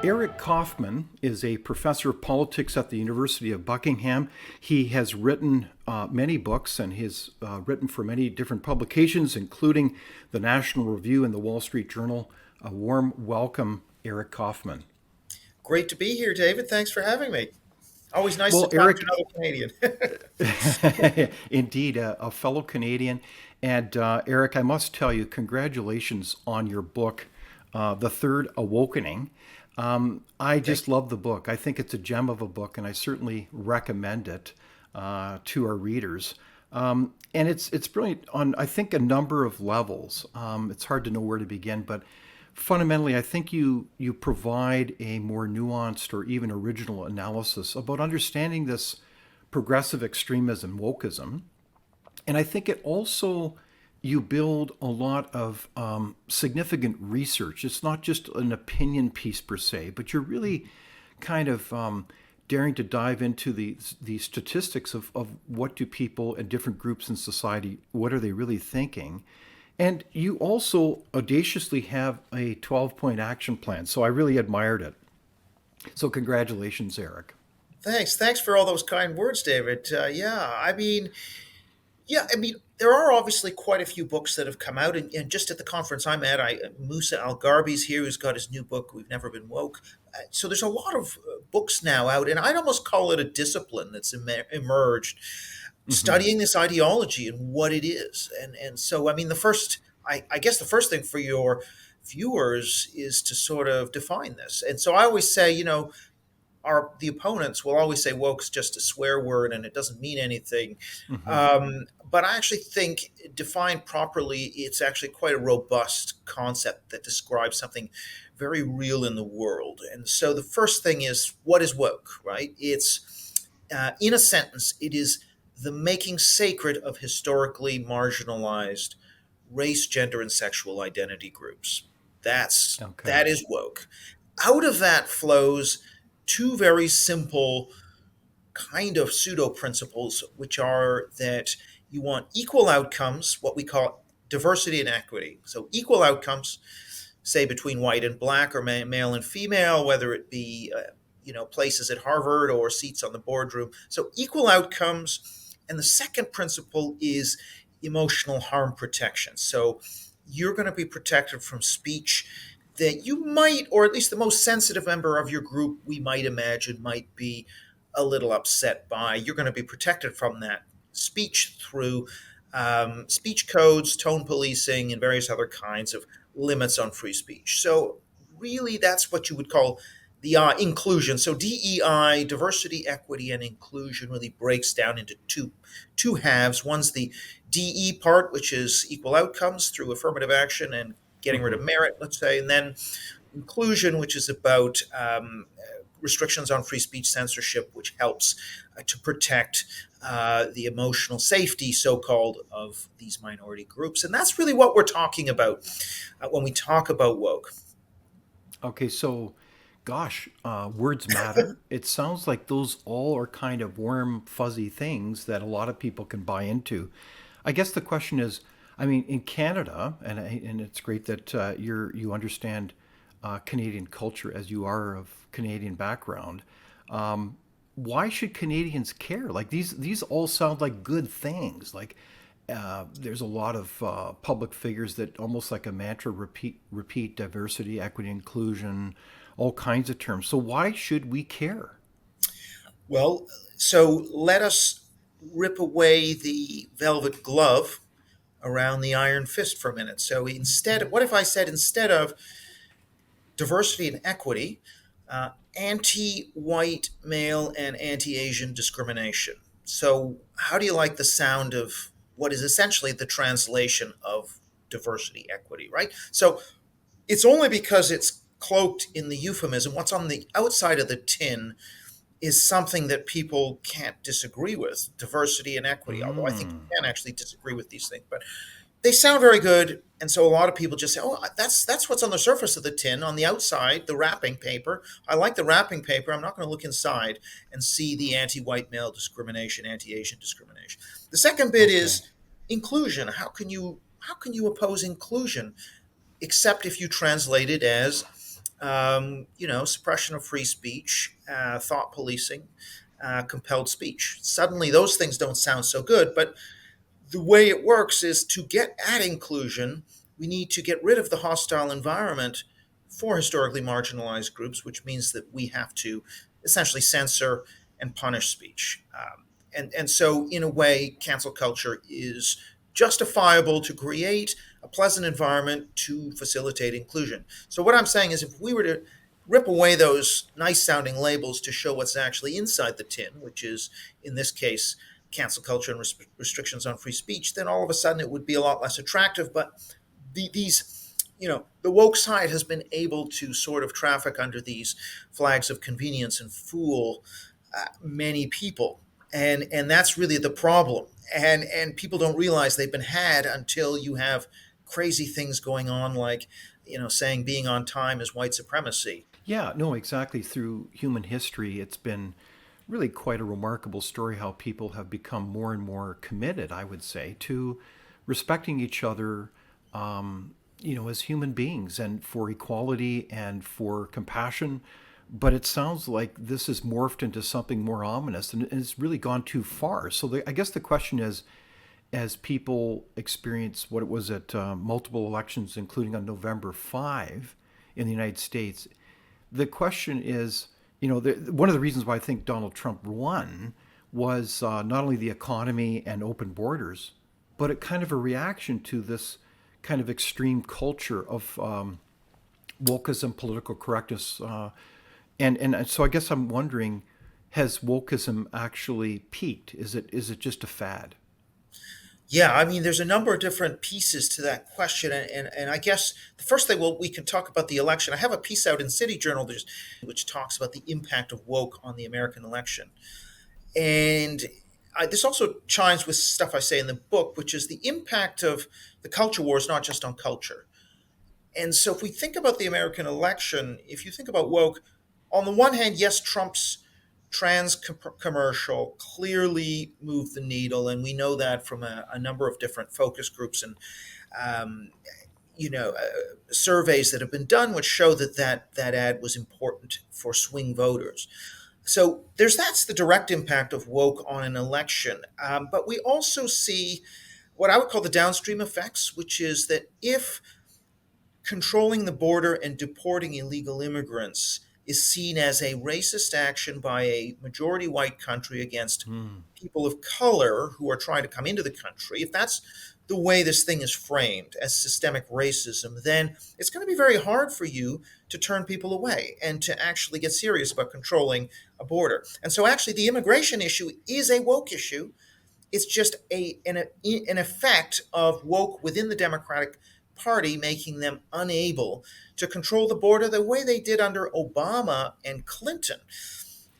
Eric Kaufmann is a professor of politics at the University of Buckingham. He has written many books and he's written for many different publications, including the National Review and the Wall Street Journal. A warm welcome, Eric Kaufmann. Great to be here, David. Thanks for having me. Always nice to Well, talk to Eric, another Canadian. indeed, a fellow Canadian. And Eric, I must tell you, congratulations on your book, The Third Awokening. I Thank just love the book. I think it's a gem of a book, and I certainly recommend it to our readers. And it's brilliant on, I think, a number of levels. It's hard to know where to begin, but fundamentally, I think you provide a more nuanced or even original analysis about understanding this progressive extremism, wokeism, and I think it also you build a lot of significant research. It's not just an opinion piece per se, but you're really kind of daring to dive into the statistics of what do people and different groups in society, what are they really thinking? And you also audaciously have a 12-point action plan. So I really admired it. So congratulations, Eric. Thanks for all those kind words, David. There are obviously quite a few books that have come out, and just at the conference I'm at, Musa Al Garbi's here, who's got his new book, We've Never Been Woke. So there's a lot of books now out, and I'd almost call it a discipline that's emerged, Hmm. studying this ideology and what it is. And so, I mean, I guess the first thing for your viewers is to sort of define this. And so I always say, the opponents will always say woke's just a swear word and it doesn't mean anything. Hmm. But I actually think, defined properly, it's actually quite a robust concept that describes something very real in the world. And so the first thing is, what is woke, right? In a sentence, it is the making sacred of historically marginalized race, gender, and sexual identity groups. Okay. That is woke. Out of that flows two very simple kind of pseudo principles, which are that you want equal outcomes, what we call diversity and equity. So equal outcomes, say between white and black or male and female, whether it be places at Harvard or seats on the boardroom. So equal outcomes. And the second principle is emotional harm protection. So you're going to be protected from speech that you might, or at least the most sensitive member of your group, we might imagine, might be a little upset by. You're going to be protected from that speech through speech codes, tone policing, and various other kinds of limits on free speech. So, really, that's what you would call the inclusion. So, DEI, diversity, equity, and inclusion, really breaks down into two halves. One's the DE part, which is equal outcomes through affirmative action and getting rid Hmm. of merit, let's say, and then inclusion, which is about restrictions on free speech censorship, which helps to protect the emotional safety, so called, of these minority groups. And that's really what we're talking about when we talk about woke. Okay, so gosh, words matter. It sounds like those all are kind of warm, fuzzy things that a lot of people can buy into. I guess the question is, I mean, in Canada, and it's great that you understand Canadian culture as you are of Canadian background. Um, why should Canadians care? Like these all sound like good things. Like there's a lot of public figures that almost like a mantra repeat diversity, equity, inclusion, all kinds of terms. So why should we care? Well, so let us rip away the velvet glove around the iron fist for a minute. So what if I said, instead of diversity and equity, anti white male and anti Asian discrimination? So, how do you like the sound of what is essentially the translation of diversity, equity, right? So, it's only because it's cloaked in the euphemism. What's on the outside of the tin is something that people can't disagree with, diversity and equity, although I think Mm, you can actually disagree with these things. But they sound very good, and so a lot of people just say, "Oh, that's what's on the surface of the tin. On the outside, the wrapping paper. I like the wrapping paper. I'm not going to look inside and see the anti-white male discrimination, anti-Asian discrimination." The second bit okay. is inclusion. How can you oppose inclusion except if you translate it as suppression of free speech, thought policing, compelled speech. Suddenly, those things don't sound so good, but the way it works is to get at inclusion, we need to get rid of the hostile environment for historically marginalized groups, which means that we have to essentially censor and punish speech. And so, in a way, cancel culture is justifiable to create a pleasant environment to facilitate inclusion. So, what I'm saying is, if we were to rip away those nice sounding labels to show what's actually inside the tin, which is, in this case, cancel culture and restrictions on free speech, then all of a sudden it would be a lot less attractive. But the woke side has been able to sort of traffic under these flags of convenience and fool many people, and that's really the problem. And people don't realize they've been had until you have crazy things going on, like saying being on time is white supremacy. Yeah, no, exactly. Through human history, it's been really quite a remarkable story how people have become more and more committed, I would say, to respecting each other, as human beings and for equality and for compassion. But it sounds like this has morphed into something more ominous and it's really gone too far. So I guess the question is, as people experience what it was at multiple elections, including on November 5 in the United States, the question is, one of the reasons why I think Donald Trump won was not only the economy and open borders, but it kind of a reaction to this kind of extreme culture of wokeism, political correctness, and so I guess I'm wondering, has wokeism actually peaked? Is it just a fad? Yeah, I mean, there's a number of different pieces to that question, and I guess the first thing, well, we can talk about the election. I have a piece out in City Journal which talks about the impact of woke on the American election, and this also chimes with stuff I say in the book, which is the impact of the culture wars, not just on culture. And so, if we think about the American election, if you think about woke, on the one hand, yes, Trump's commercial clearly moved the needle, and we know that from a number of different focus groups and um, surveys that have been done, which show that ad was important for swing voters. So that's the direct impact of woke on an election. But we also see what I would call the downstream effects, which is that if controlling the border and deporting illegal immigrants is seen as a racist action by a majority white country against Hmm. people of color who are trying to come into the country, if that's the way this thing is framed as systemic racism, then it's going to be very hard for you to turn people away and to actually get serious about controlling a border. And so, actually, the immigration issue is a woke issue. It's just an effect of woke within the Democratic Party, making them unable to control the border the way they did under Obama and Clinton.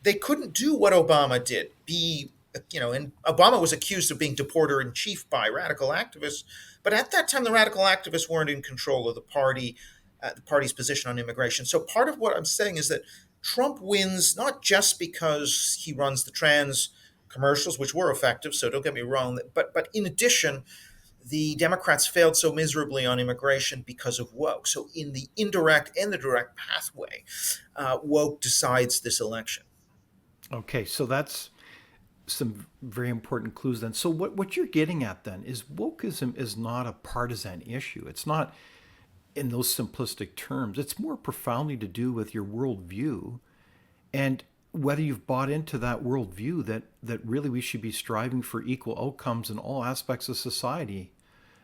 They couldn't do what Obama did. And Obama was accused of being deporter in chief by radical activists, but at that time the radical activists weren't in control of the party's position on immigration. So part of what I'm saying is that Trump wins not just because he runs the trans commercials, which were effective. So don't get me wrong, but in addition, the Democrats failed so miserably on immigration because of woke. So in the indirect and the direct pathway, woke decides this election. Okay, so that's some very important clues then. So what you're getting at then is wokeism is not a partisan issue. It's not in those simplistic terms. It's more profoundly to do with your worldview and whether you've bought into that worldview that really we should be striving for equal outcomes in all aspects of society.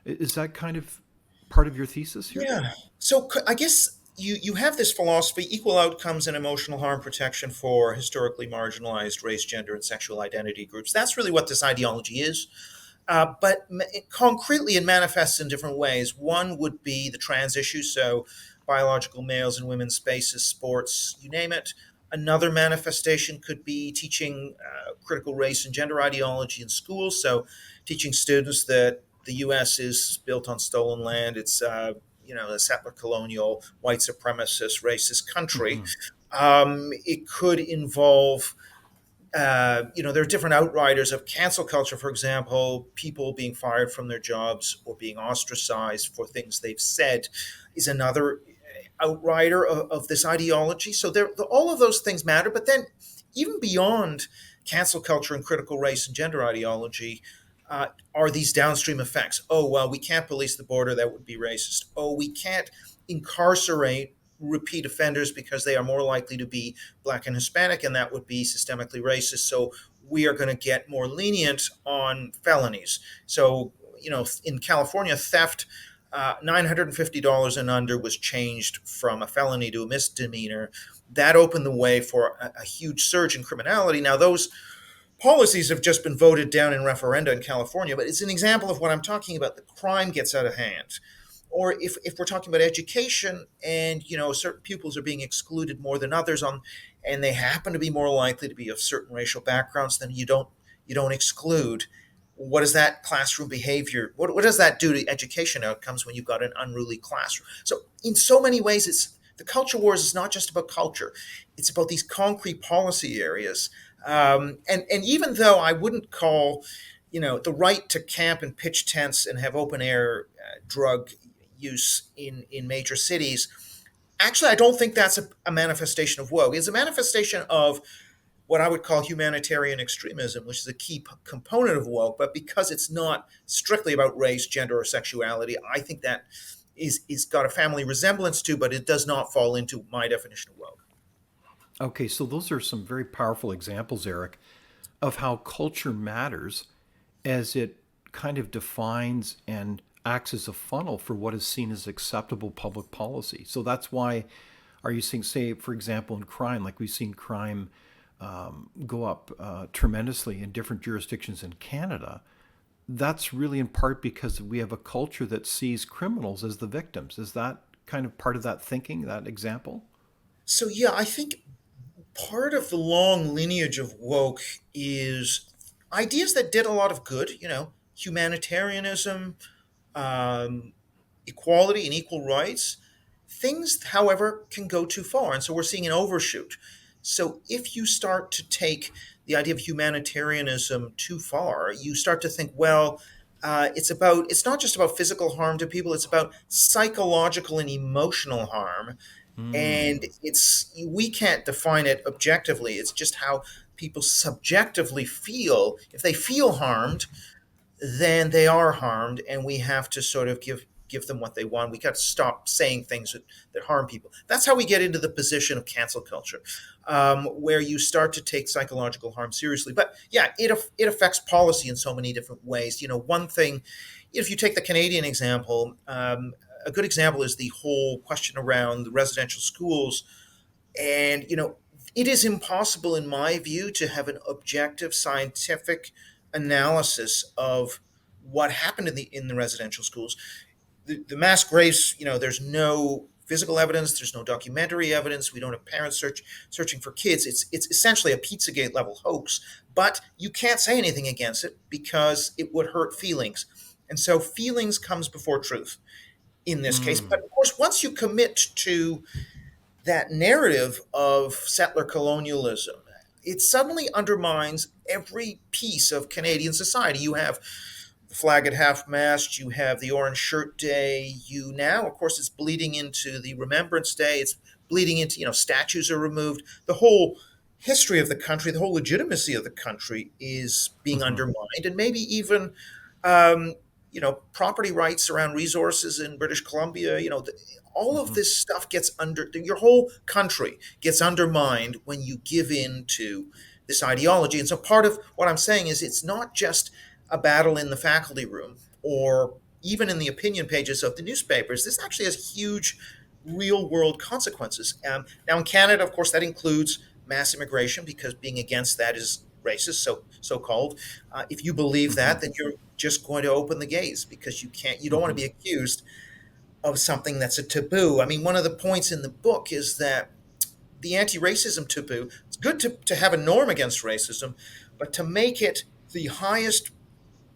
Is that kind of part of your thesis here? Yeah. So I guess you have this philosophy: equal outcomes and emotional harm protection for historically marginalized race, gender, and sexual identity groups. That's really what this ideology is. But concretely, it manifests in different ways. One would be the trans issue, so biological males and women's spaces, sports, you name it. Another manifestation could be teaching critical race and gender ideology in schools, so teaching students that the U.S. is built on stolen land. It's a settler colonial, white supremacist, racist country. Mm-hmm. It could involve there are different outriders of cancel culture, for example, people being fired from their jobs or being ostracized for things they've said is another outrider of this ideology. So all of those things matter. But then, even beyond cancel culture and critical race and gender ideology, are these downstream effects. Oh, well, we can't police the border. That would be racist. Oh, we can't incarcerate repeat offenders because they are more likely to be Black and Hispanic, and that would be systemically racist. So we are going to get more lenient on felonies. So, in California, theft, $950 and under was changed from a felony to a misdemeanor. That opened the way for a huge surge in criminality. Now, those policies have just been voted down in referenda in California, but it's an example of what I'm talking about. The crime gets out of hand. Or if we're talking about education, and certain pupils are being excluded more than others and they happen to be more likely to be of certain racial backgrounds, then you don't exclude. What is that classroom behavior? What does that do to education outcomes when you've got an unruly classroom? So in so many ways, it's the culture wars is not just about culture; it's about these concrete policy areas. And even though I wouldn't call, the right to camp and pitch tents and have open air drug use in major cities, actually, I don't think that's a manifestation of woke. It's a manifestation of what I would call humanitarian extremism, which is a key component of woke. But because it's not strictly about race, gender, or sexuality, I think that is got a family resemblance to, but it does not fall into my definition of woke. Okay, so those are some very powerful examples, Eric, of how culture matters as it kind of defines and acts as a funnel for what is seen as acceptable public policy. So that's why, are you seeing, say, for example, in crime, like we've seen crime go up tremendously in different jurisdictions in Canada? That's really in part because we have a culture that sees criminals as the victims. Is that kind of part of that thinking, that example? So yeah, I think part of the long lineage of woke is ideas that did a lot of good, humanitarianism, um, equality and equal rights. Things, however, can go too far. And so we're seeing an overshoot. So if you start to take the idea of humanitarianism too far, you start to think, well, it's not just about physical harm to people, it's about psychological and emotional harm. And Mm. we can't define it objectively. It's just how people subjectively feel. If they feel harmed, then they are harmed, and we have to sort of give them what they want. We got to stop saying things that harm people. That's how we get into the position of cancel culture, where you start to take psychological harm seriously. But yeah, it affects policy in so many different ways. One thing, if you take the Canadian example, a good example is the whole question around the residential schools. And it is impossible, in my view, to have an objective scientific analysis of what happened in the residential schools. The mass graves, there's no physical evidence, there's no documentary evidence. We don't have parents searching for kids. It's essentially a Pizzagate level hoax, but you can't say anything against it because it would hurt feelings. And so feelings comes before truth in this case. Mm. But of course, once you commit to that narrative of settler colonialism, it suddenly undermines every piece of Canadian society. You have the flag at half mast, you have the Orange Shirt Day, you now, of course, it's bleeding into the Remembrance Day, it's bleeding into, statues are removed. The whole history of the country, the whole legitimacy of the country is being Hmm. undermined, and maybe even um, property rights around resources in British Columbia. All of Hmm. this stuff gets under your whole country gets undermined when you give in to this ideology. And so part of what I'm saying is it's not just a battle in the faculty room or even in the opinion pages of the newspapers. This actually has huge real world consequences. Now in Canada, of course, that includes mass immigration because being against that is racist, so called. If you believe Hmm. that, then you're just going to open the gates because you don't want to Hmm. be accused of something that's a taboo. I mean, one of the points in the book is that the anti-racism taboo, it's good to have a norm against racism, but to make it the highest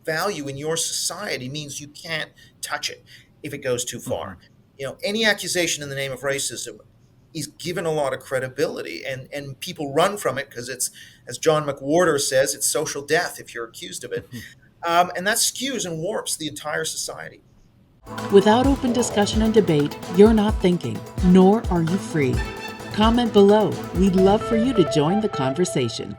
value in your society means you can't touch it if it goes too Hmm. far. Any accusation in the name of racism is given a lot of credibility, and people run from it because it's, as John McWhorter says, it's social death if you're accused of it. Hmm. And that skews and warps the entire society. Without open discussion and debate, you're not thinking, nor are you free. Comment below. We'd love for you to join the conversation.